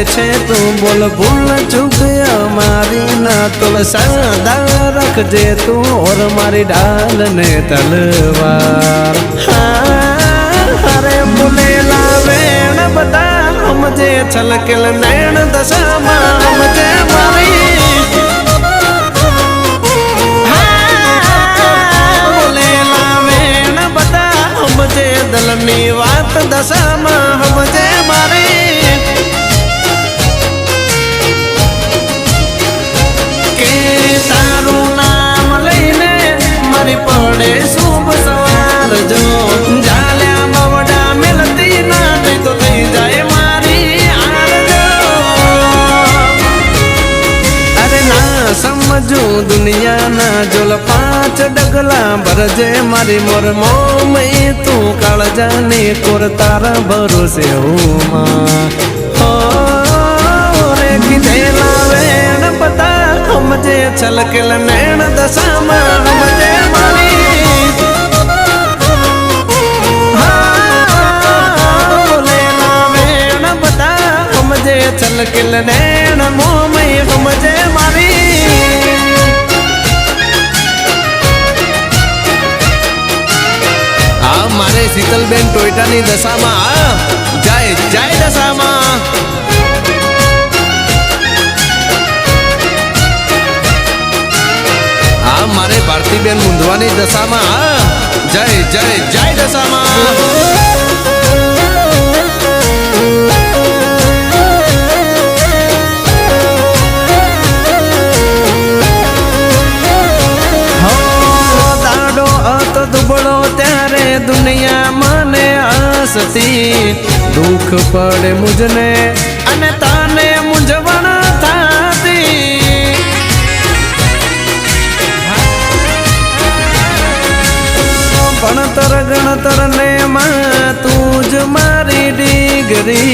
छे तू बोल भूल चूक मारी ना तुल सदा रखजे तू और मारी ढाल ने तलवार। हरे बोले लावेण बता हमजे छलकिल नैन दशा हमजे मारी बोले लावेण बता हमजे दलनी वात दशा हमजे मारी। के तारू नाम लईने मारी पड़े शुभ सवार जो जाल्या बवड़ा मिलती ना नहीं तो नहीं जाए मारी आरजो। अरे ना समझू दुनिया ना जोल 5 डगला भरजे मारी मोर मोम तू काल जाने कोर तारा भरोसे हूँ माँ हो रे किधे लावेण पता हमजे छलकिल नैन दशा हमजे मारी। बोले लावेण पता हमजे छलकिल नैन मोम हमजे मारी। मारे शीतलबेन टोयटानी दशामा जाए जाए दशामा। मारे भारतीबेन मुंदवानी दशामा जय जय जय दशामा। दुबड़ो त्यारे दुनिया माने आसती दुख पड़े मुझने अने ताने मुझवण थाती। भणतर गणतर ने मां तूज मारी डिगरी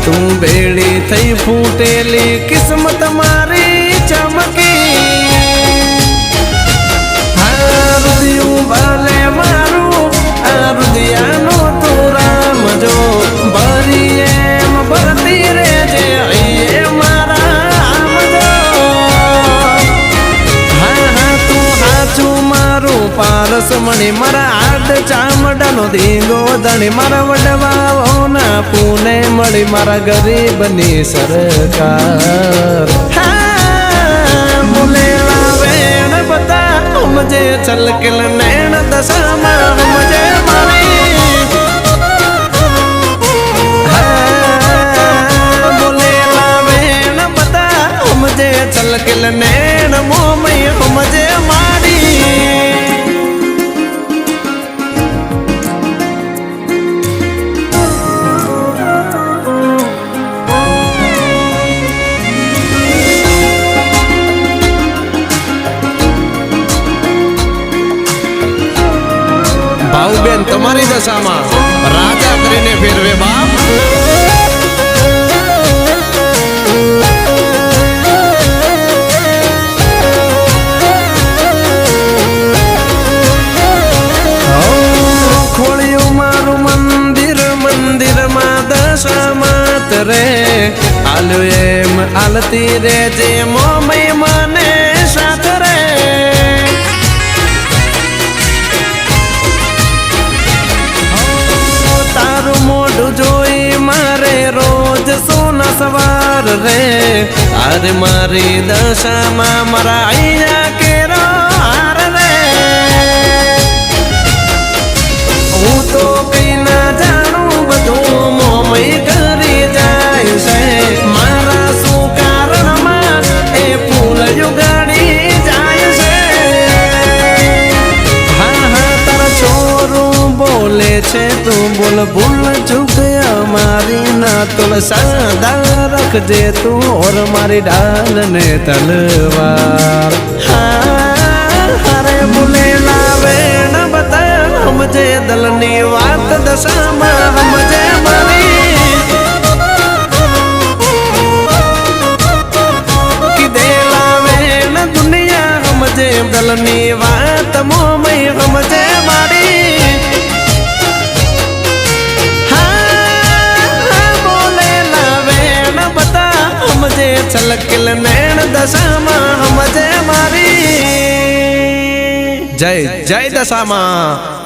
तू बेड़ी थई फूटेली किस्मत मारी चमकी। भले मारू रुदियानो तू राम जो भरी एम भरती रे जे मारा आम जो। हाँ तू हाचू मारू पारस मणि मारा आड चामडानो धींगो धणी मारा वडवाओ ना पुणे मळी मारा गरीबनी सरकार। बोले लावेण बता हमजे छलकिल नैन दशा हमजे मारी। बोले लावेण बता हमजे छलकिल नैन मोम हमजे मारी। भाऊबेन तमारी दशामा राजा करीने फेरवे बाप। खोलियो मारू मंदिर मंदिर मां दशा मात रे आलो एम आलती रे जे मोमई माने साथ रे। जोई मारे रोज सोना सवार रे अरे मारी दशा मारा आइया के हार रे। हूँ तो कई ना जानू बधू मोमई करी जाय से मारा शू कारण मां ए फूल युगाड़ी जाय से। हाँ तारा छोरू बोले छे तू बोल भूल चूक मारी ना तुल सदा रखजे तू और मारी ढाल ने तलवार। हरे बोले लावेण बता हमजे दलनी वात दशा हमजे मारी। किदे लावेण दुनिया हमजे दलनी वात मोमई हमजे मारी। बोले लावेण સમજે છલકેલ નૈણ દશામાં સમજે મારી જય જય દશામાં